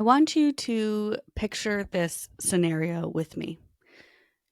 I want you to picture this scenario with me.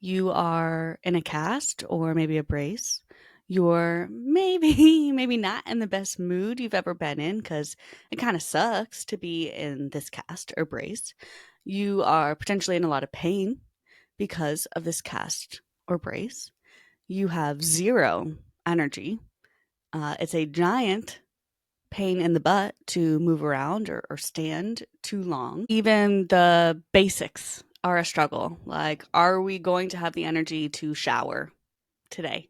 You are in a cast or maybe a brace. You're maybe, maybe not in the best mood you've ever been in because it kind of sucks to be in this cast or brace. You are potentially in a lot of pain because of this cast or brace. You have zero energy. It's a giant pain in the butt to move around or stand too long. Even the basics are a struggle. Like, are we going to have the energy to shower today?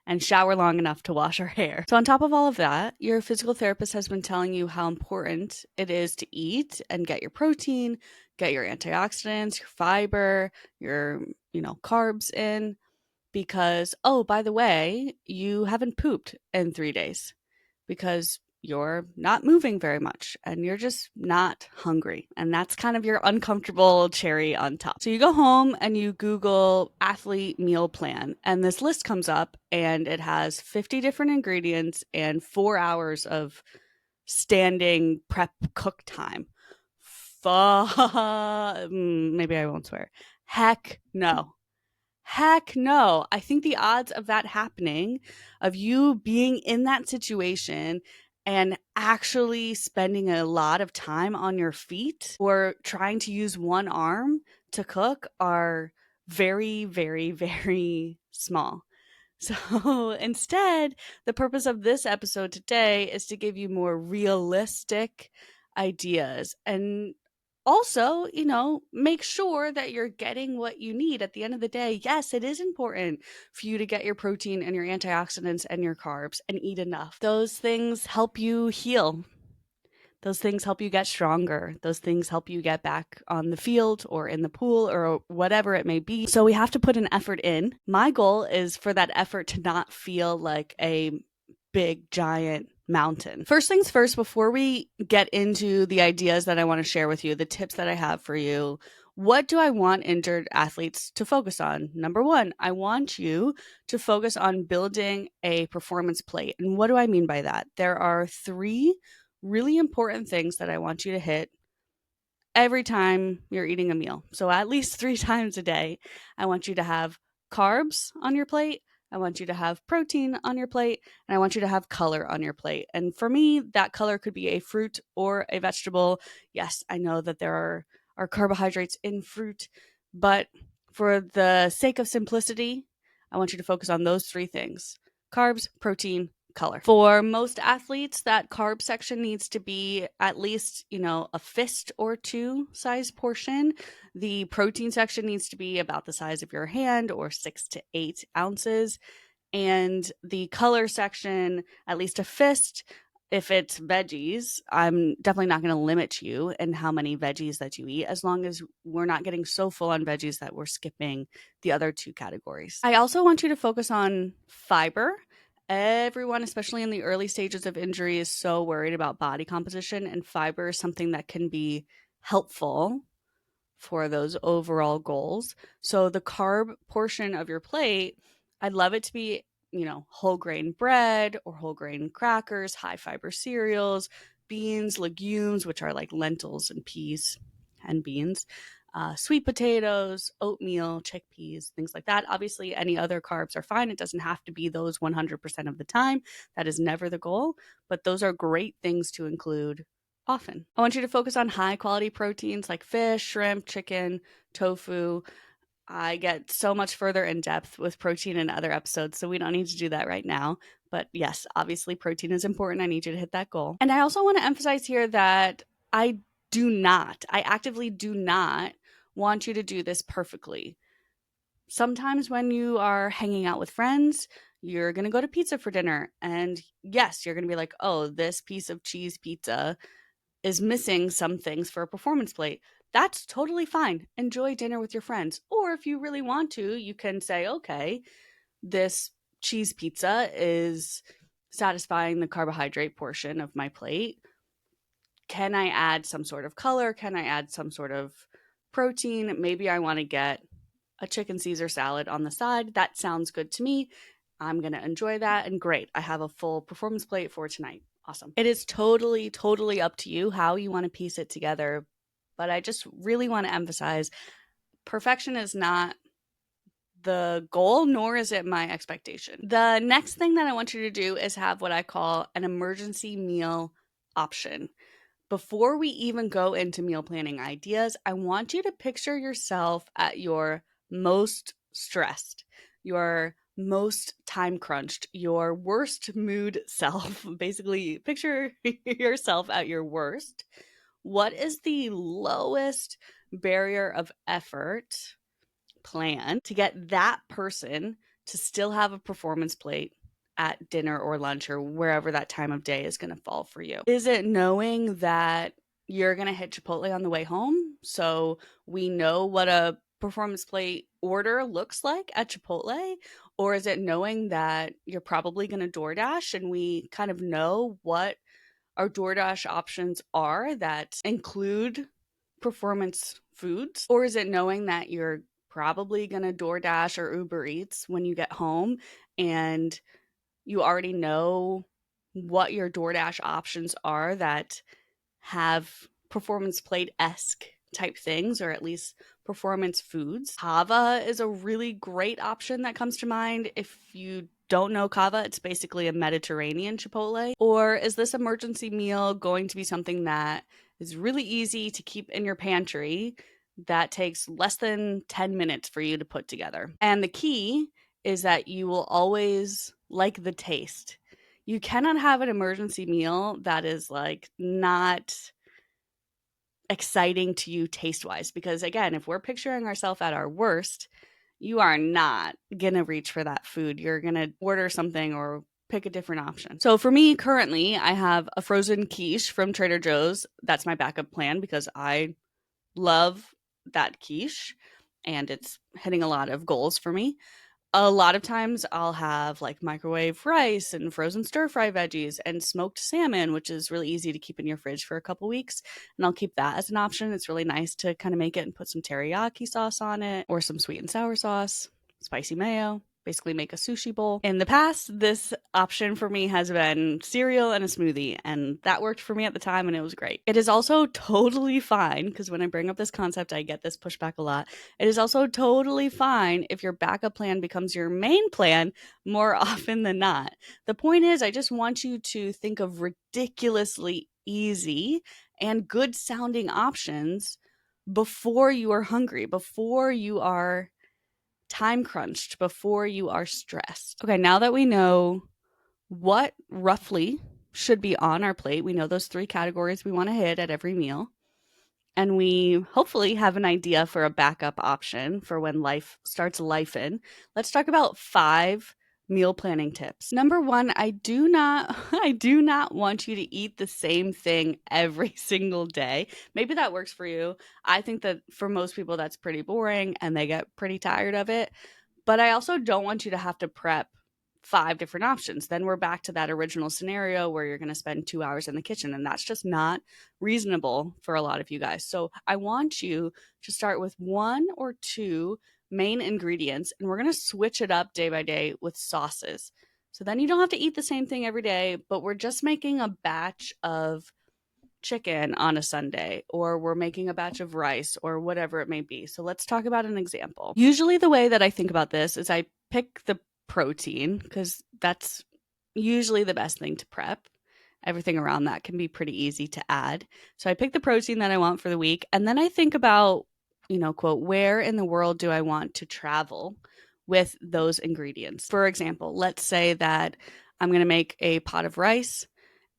And shower long enough to wash our hair. So, on top of all of that, your physical therapist has been telling you how important it is to eat and get your protein, get your antioxidants, your fiber, your, carbs in because, oh, by the way, you haven't pooped in 3 days because you're not moving very much and you're just not hungry. And that's kind of your uncomfortable cherry on top. So you go home and you Google athlete meal plan, and this list comes up and it has 50 different ingredients and 4 hours of standing prep cook time. Maybe I won't swear. Heck no. Heck no. I think the odds of that happening, of you being in that situation and actually spending a lot of time on your feet or trying to use one arm to cook are very, very, very small. So instead, the purpose of this episode today is to give you more realistic ideas and also, make sure that you're getting what you need at the end of the day. Yes, it is important for you to get your protein and your antioxidants and your carbs and eat enough. Those things help you heal. Those things help you get stronger. Those things help you get back on the field or in the pool or whatever it may be. So we have to put an effort in. My goal is for that effort to not feel like a big, giant mountain. First things first, before we get into the ideas that I want to share with you, the tips that I have for you, what do I want injured athletes to focus on? Number one, I want you to focus on building a performance plate. And what do I mean by that? There are three really important things that I want you to hit every time you're eating a meal. So at least 3 times a day, I want you to have carbs on your plate. I want you to have protein on your plate, and I want you to have color on your plate. And for me, that color could be a fruit or a vegetable. Yes, I know that there are carbohydrates in fruit, but for the sake of simplicity, I want you to focus on those three things: carbs, protein, color. For most athletes, that carb section needs to be at least, a fist or two size portion. The protein section needs to be about the size of your hand or 6 to 8 ounces. And the color section, at least a fist. If it's veggies, I'm definitely not going to limit you in how many veggies that you eat, as long as we're not getting so full on veggies that we're skipping the other two categories. I also want you to focus on fiber. Everyone, especially in the early stages of injury, is so worried about body composition, and fiber is something that can be helpful for those overall goals. So the carb portion of your plate, I'd love it to be, whole grain bread or whole grain crackers, high fiber cereals, beans, legumes, which are like lentils and peas and beans, sweet potatoes, oatmeal, chickpeas, things like that. Obviously, any other carbs are fine. It doesn't have to be those 100% of the time. That is never the goal, but those are great things to include often. I want you to focus on high quality proteins like fish, shrimp, chicken, tofu. I get so much further in depth with protein in other episodes, so we don't need to do that right now. But yes, obviously, protein is important. I need you to hit that goal. And I also want to emphasize here that I actively do not want you to do this perfectly. Sometimes when you are hanging out with friends, you're going to go to pizza for dinner. And yes, you're going to be like, oh, this piece of cheese pizza is missing some things for a performance plate. That's totally fine. Enjoy dinner with your friends. Or if you really want to, you can say, okay, this cheese pizza is satisfying the carbohydrate portion of my plate. Can I add some sort of color? Can I add some sort of protein? Maybe I want to get a chicken Caesar salad on the side. That sounds good to me. I'm going to enjoy that. And great, I have a full performance plate for tonight. Awesome. It is totally, totally up to you how you want to piece it together. But I just really want to emphasize perfection is not the goal, nor is it my expectation. The next thing that I want you to do is have what I call an emergency meal option. Before we even go into meal planning ideas, I want you to picture yourself at your most stressed, your most time crunched, your worst mood self. Basically, picture yourself at your worst. What is the lowest barrier of effort plan to get that person to still have a performance plate at dinner or lunch or wherever that time of day is going to fall for you? Is it knowing that you're going to hit Chipotle on the way home? So we know what a performance plate order looks like at Chipotle? Or is it knowing that you're probably going to DoorDash and we kind of know what our DoorDash options are that include performance foods? Or is it knowing that you're probably going to DoorDash or Uber Eats when you get home and you already know what your DoorDash options are that have performance plate esque type things, or at least performance foods? Kava is a really great option that comes to mind. If you don't know Kava, it's basically a Mediterranean Chipotle. Or is this emergency meal going to be something that is really easy to keep in your pantry that takes less than 10 minutes for you to put together? And the key is that you will always like the taste. You cannot have an emergency meal that is like not exciting to you taste wise, because again, if we're picturing ourselves at our worst, you are not gonna reach for that food. You're gonna order something or pick a different option. So for me, currently, I have a frozen quiche from Trader Joe's. That's my backup plan because I love that quiche and it's hitting a lot of goals for me. A lot of times I'll have like microwave rice and frozen stir fry veggies and smoked salmon, which is really easy to keep in your fridge for a couple weeks. And I'll keep that as an option. It's really nice to kind of make it and put some teriyaki sauce on it or some sweet and sour sauce, spicy mayo. Basically, make a sushi bowl. In the past, this option for me has been cereal and a smoothie, and that worked for me at the time and it was great. It is also totally fine because when I bring up this concept, I get this pushback a lot. It is also totally fine if your backup plan becomes your main plan more often than not. The point is, I just want you to think of ridiculously easy and good sounding options before you are hungry, before you are time crunched, before you are stressed. Okay, now that we know what roughly should be on our plate, we know those 3 categories we want to hit at every meal, and we hopefully have an idea for a backup option for when life starts life in. Let's talk about 5 meal planning tips. Number 1, I do not want you to eat the same thing every single day. Maybe that works for you. I think that for most people that's pretty boring and they get pretty tired of it. But I also don't want you to have to prep 5 different options. Then we're back to that original scenario where you're going to spend 2 hours in the kitchen, and that's just not reasonable for a lot of you guys. So I want you to start with 1 or 2 main ingredients, and we're going to switch it up day by day with sauces. So then you don't have to eat the same thing every day, but we're just making a batch of chicken on a Sunday, or we're making a batch of rice, or whatever it may be. So let's talk about an example. Usually, the way that I think about this is I pick the protein because that's usually the best thing to prep. Everything around that can be pretty easy to add. So I pick the protein that I want for the week, and then I think about, quote, where in the world do I want to travel with those ingredients? For example, let's say that I'm going to make a pot of rice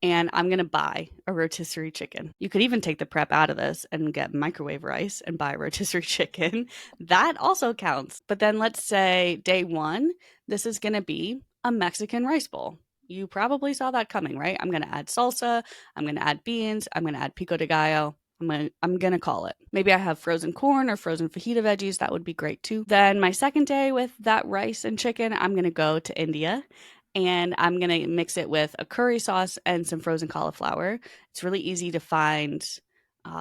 and I'm going to buy a rotisserie chicken. You could even take the prep out of this and get microwave rice and buy a rotisserie chicken. That also counts. But then let's say day 1, this is going to be a Mexican rice bowl. You probably saw that coming, right? I'm going to add salsa. I'm going to add beans. I'm going to add pico de gallo. I'm going to call it. Maybe I have frozen corn or frozen fajita veggies. That would be great too. Then my second day with that rice and chicken, I'm going to go to India and I'm going to mix it with a curry sauce and some frozen cauliflower. It's really easy to find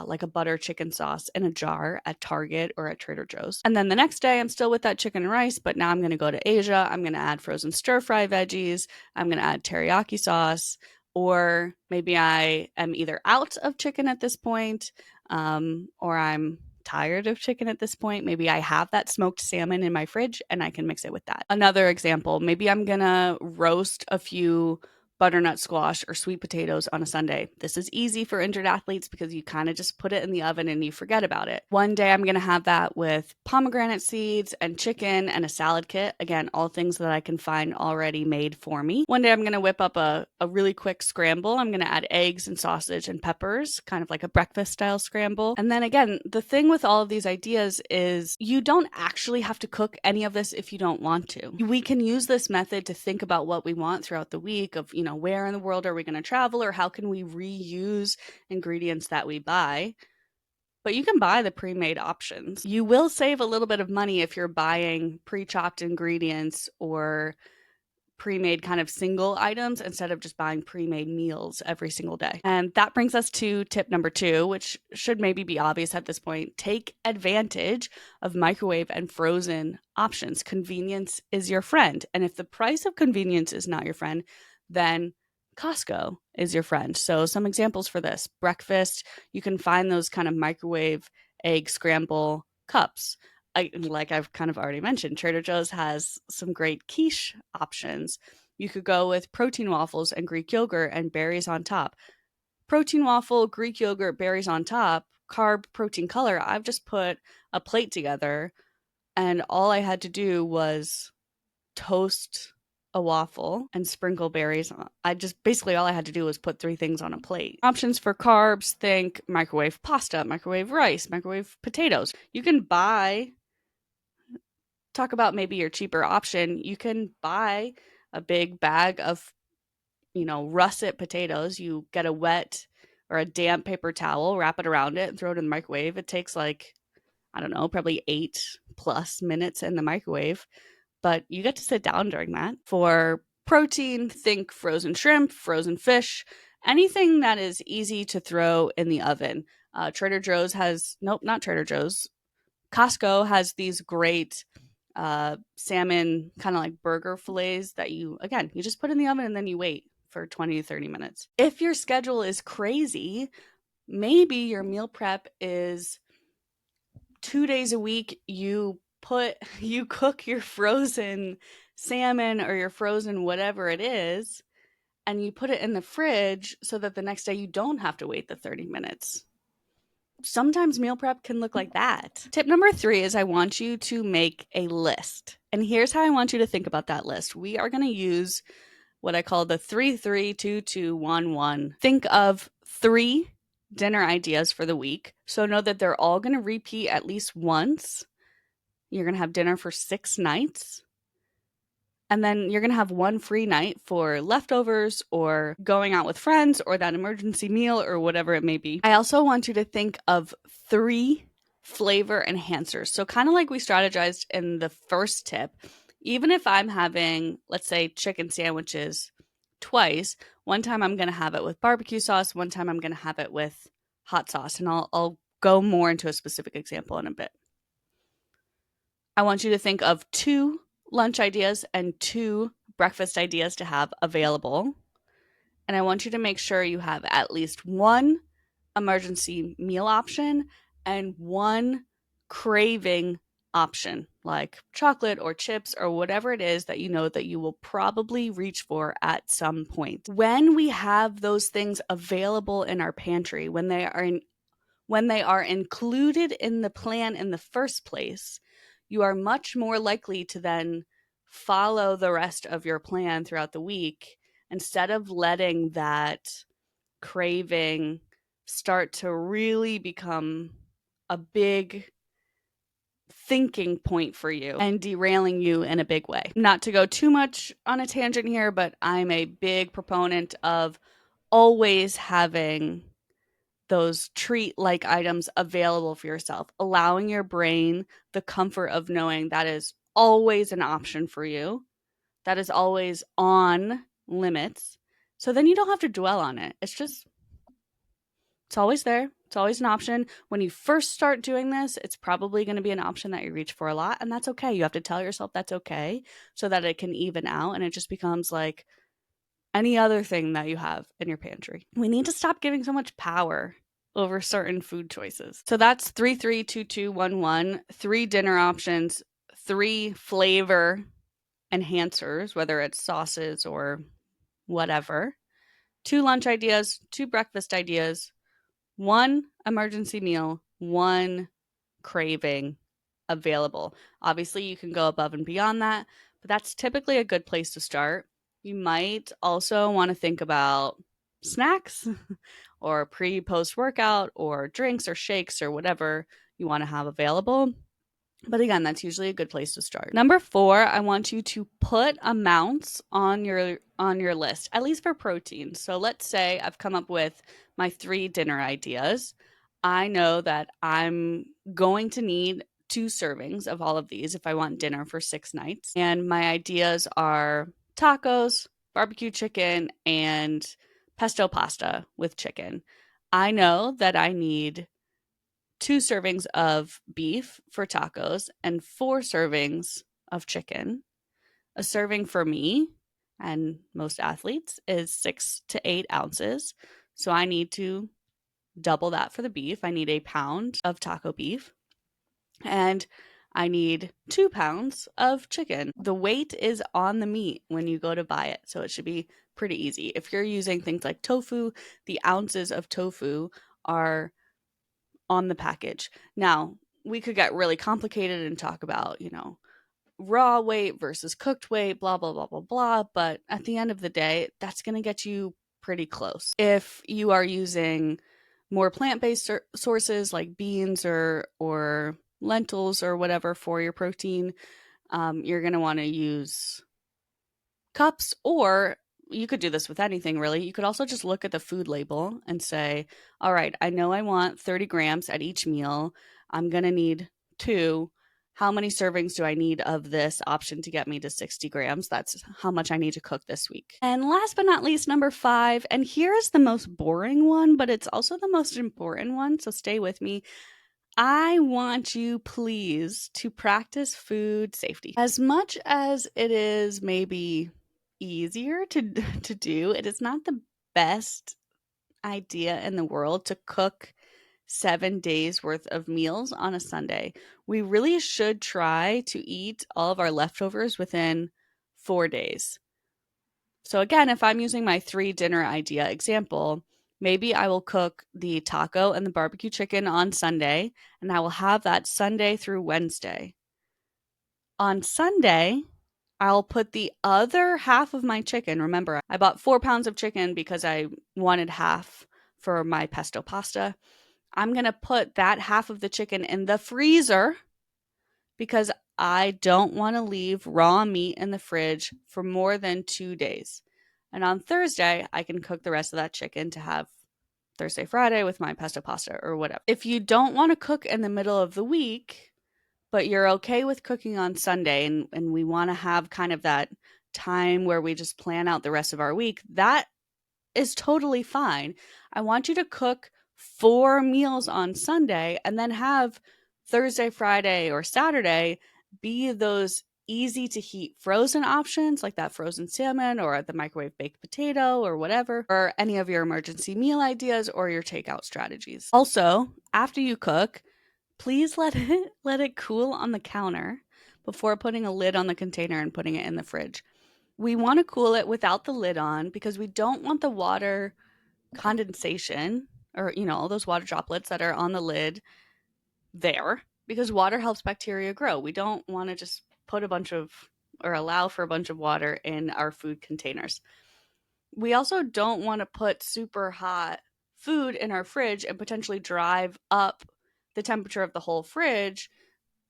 like a butter chicken sauce in a jar at Target or at Trader Joe's. And then the next day, I'm still with that chicken and rice, but now I'm going to go to Asia. I'm going to add frozen stir fry veggies. I'm going to add teriyaki sauce. Or maybe I am either out of chicken at this point, or I'm tired of chicken at this point. Maybe I have that smoked salmon in my fridge and I can mix it with that. Another example, maybe I'm gonna roast a few butternut squash or sweet potatoes on a Sunday. This is easy for injured athletes because you kind of just put it in the oven and you forget about it. One day I'm going to have that with pomegranate seeds and chicken and a salad kit. Again, all things that I can find already made for me. One day I'm going to whip up a really quick scramble. I'm going to add eggs and sausage and peppers, kind of like a breakfast style scramble. And then again, the thing with all of these ideas is you don't actually have to cook any of this if you don't want to. We can use this method to think about what we want throughout the week of, where in the world are we going to travel, or how can we reuse ingredients that we buy? But you can buy the pre-made options. You will save a little bit of money if you're buying pre-chopped ingredients or pre-made kind of single items instead of just buying pre-made meals every single day. And that brings us to tip number 2, which should maybe be obvious at this point. Take advantage of microwave and frozen options. Convenience is your friend. And if the price of convenience is not your friend, then Costco is your friend. So some examples for this. Breakfast, you can find those kind of microwave egg scramble cups. Like I've kind of already mentioned, Trader Joe's has some great quiche options. You could go with protein waffles and Greek yogurt and berries on top. Protein waffle, Greek yogurt, berries on top, carb, protein, color. I've just put a plate together and all I had to do was toast a waffle and sprinkle berries on. Basically all I had to do was put 3 things on a plate. Options for carbs, think microwave pasta, microwave rice, microwave potatoes. You can talk about maybe your cheaper option. You can buy a big bag of, russet potatoes. You get a wet or a damp paper towel, wrap it around it, and throw it in the microwave. It takes I don't know, probably 8+ minutes in the microwave, but you get to sit down during that. For protein, think frozen shrimp, frozen fish, anything that is easy to throw in the oven. Trader Joe's not Trader Joe's. Costco has these great salmon kind of like burger fillets that you just put in the oven and then you wait for 20 to 30 minutes. If your schedule is crazy, maybe your meal prep is 2 days a week. You cook your frozen salmon or your frozen whatever it is, and you put it in the fridge so that the next day you don't have to wait the 30 minutes. Sometimes meal prep can look like that. Tip number 3 is I want you to make a list. And here's how I want you to think about that list. We are going to use what I call the 3-3-2-2-1-1. Think of 3 dinner ideas for the week. So know that they're all going to repeat at least once. You're going to have dinner for 6 nights. And then you're going to have 1 free night for leftovers or going out with friends or that emergency meal or whatever it may be. I also want you to think of 3 flavor enhancers. So kind of like we strategized in the first tip, even if I'm having, let's say, chicken sandwiches twice, one time I'm going to have it with barbecue sauce, one time I'm going to have it with hot sauce. And I'll go more into a specific example in a bit. I want you to think of 2 lunch ideas and 2 breakfast ideas to have available. And I want you to make sure you have at least 1 emergency meal option and 1 craving option, like chocolate or chips or whatever it is that you know that you will probably reach for at some point. When we have those things available in our pantry, when they are included in the plan in the first place, you are much more likely to then follow the rest of your plan throughout the week instead of letting that craving start to really become a big thinking point for you and derailing you in a big way. Not to go too much on a tangent here, but I'm a big proponent of always having those treat-like items available for yourself, allowing your brain the comfort of knowing that is always an option for you, that is always on limits. So then you don't have to dwell on it. It's always there. It's always an option. When you first start doing this, it's probably going to be an option that you reach for a lot, and that's okay. You have to tell yourself that's okay so that it can even out and it just becomes like any other thing that you have in your pantry. We need to stop giving so much power over certain food choices. So that's 3-3-2-2-1-1, 3 dinner options, 3 flavor enhancers, whether it's sauces or whatever, 2 lunch ideas, 2 breakfast ideas, 1 emergency meal, 1 craving available. Obviously, you can go above and beyond that, but that's typically a good place to start. You might also want to think about snacks or pre-post workout or drinks or shakes or whatever you want to have available. But again, that's usually a good place to start. Number 4, I want you to put amounts on your list, at least for protein. So let's say I've come up with my 3 dinner ideas. I know that I'm going to need 2 servings of all of these if I want dinner for 6 nights. And my ideas are tacos, barbecue chicken, and pesto pasta with chicken. I know that I need 2 servings of beef for tacos and 4 servings of chicken. A serving for me and most athletes is 6 to 8 ounces. So I need to double that for the beef. I need a pound of taco beef and I need 2 pounds of chicken. The weight is on the meat when you go to buy it. So it should be pretty easy. If you're using things like tofu, the ounces of tofu are on the package. Now, we could get really complicated and talk about, raw weight versus cooked weight, blah, blah, blah, blah, blah. But at the end of the day, that's going to get you pretty close. If you are using more plant-based sources like beans or lentils or whatever for your protein, you're going to want to use cups, or you could do this with anything really. You could also just look at the food label and say, all right, I know I want 30 grams at each meal. I'm going to need 2. How many servings do I need of this option to get me to 60 grams? That's how much I need to cook this week. And last but not least, number 5, and here is the most boring one, but it's also the most important one, so stay with me. I want you, please, to practice food safety. As much as it is maybe easier to do, it is not the best idea in the world to cook 7 days worth of meals on a Sunday. We really should try to eat all of our leftovers within 4 days. So again, if I'm using my 3 dinner idea example, maybe I will cook the taco and the barbecue chicken on Sunday, and I will have that Sunday through Wednesday. On Sunday, I'll put the other half of my chicken. Remember, I bought 4 pounds of chicken because I wanted half for my pesto pasta. I'm going to put that half of the chicken in the freezer because I don't want to leave raw meat in the fridge for more than 2 days. And on Thursday, I can cook the rest of that chicken to have Thursday, Friday with my pesto pasta or whatever. If you don't want to cook in the middle of the week, but you're okay with cooking on Sunday and we want to have kind of that time where we just plan out the rest of our week, that is totally fine. I want you to cook 4 meals on Sunday and then have Thursday, Friday, or Saturday be those easy to heat frozen options like that frozen salmon or the microwave baked potato or whatever, or any of your emergency meal ideas or your takeout strategies. Also, after you cook, please let it cool on the counter before putting a lid on the container and putting it in the fridge. We want to cool it without the lid on because we don't want the water condensation or, all those water droplets that are on the lid there, because water helps bacteria grow. We don't want to just put a bunch of or allow for a bunch of water in our food containers. We also don't want to put super hot food in our fridge and potentially drive up the temperature of the whole fridge,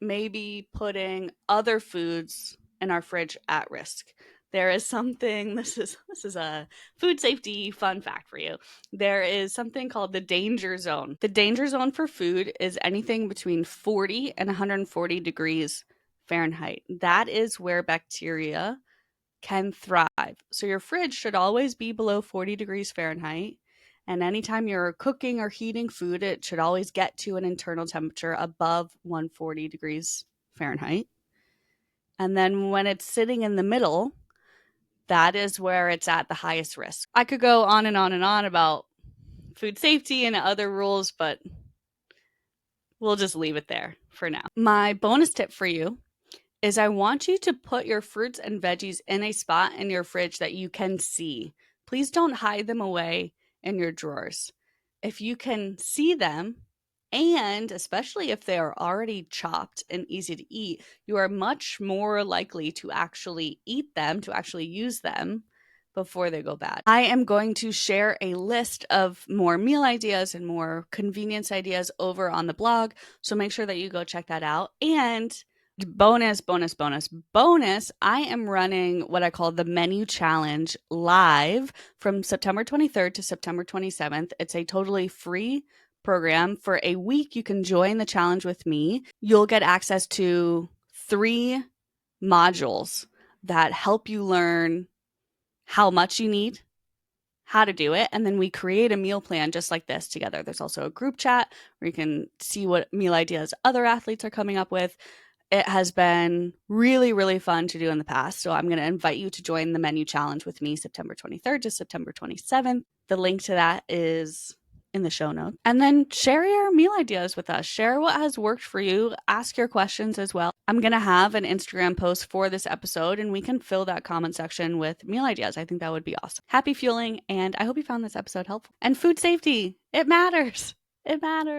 maybe putting other foods in our fridge at risk. There is something, this is a food safety fun fact for you. There is something called the danger zone. The danger zone for food is anything between 40 and 140 degrees Fahrenheit. That is where bacteria can thrive. So your fridge should always be below 40 degrees Fahrenheit. And anytime you're cooking or heating food, it should always get to an internal temperature above 140 degrees Fahrenheit. And then when it's sitting in the middle, that is where it's at the highest risk. I could go on and on and on about food safety and other rules, but we'll just leave it there for now. My bonus tip for you is I want you to put your fruits and veggies in a spot in your fridge that you can see. Please don't hide them away in your drawers. If you can see them, and especially if they are already chopped and easy to eat, you are much more likely to actually eat them, to actually use them before they go bad. I am going to share a list of more meal ideas and more convenience ideas over on the blog, so make sure that you go check that out. And bonus, I am running what I call the menu challenge live from September 23rd to September 27th. It's a totally free program. For a week, you can join the challenge with me. You'll get access to 3 modules that help you learn how much you need, how to do it, and then we create a meal plan just like this together. There's also a group chat where you can see what meal ideas other athletes are coming up with. It has been really, really fun to do in the past. So I'm going to invite you to join the menu challenge with me September 23rd to September 27th. The link to that is in the show notes. And then share your meal ideas with us. Share what has worked for you. Ask your questions as well. I'm going to have an Instagram post for this episode, and we can fill that comment section with meal ideas. I think that would be awesome. Happy fueling, and I hope you found this episode helpful. And food safety, it matters. It matters.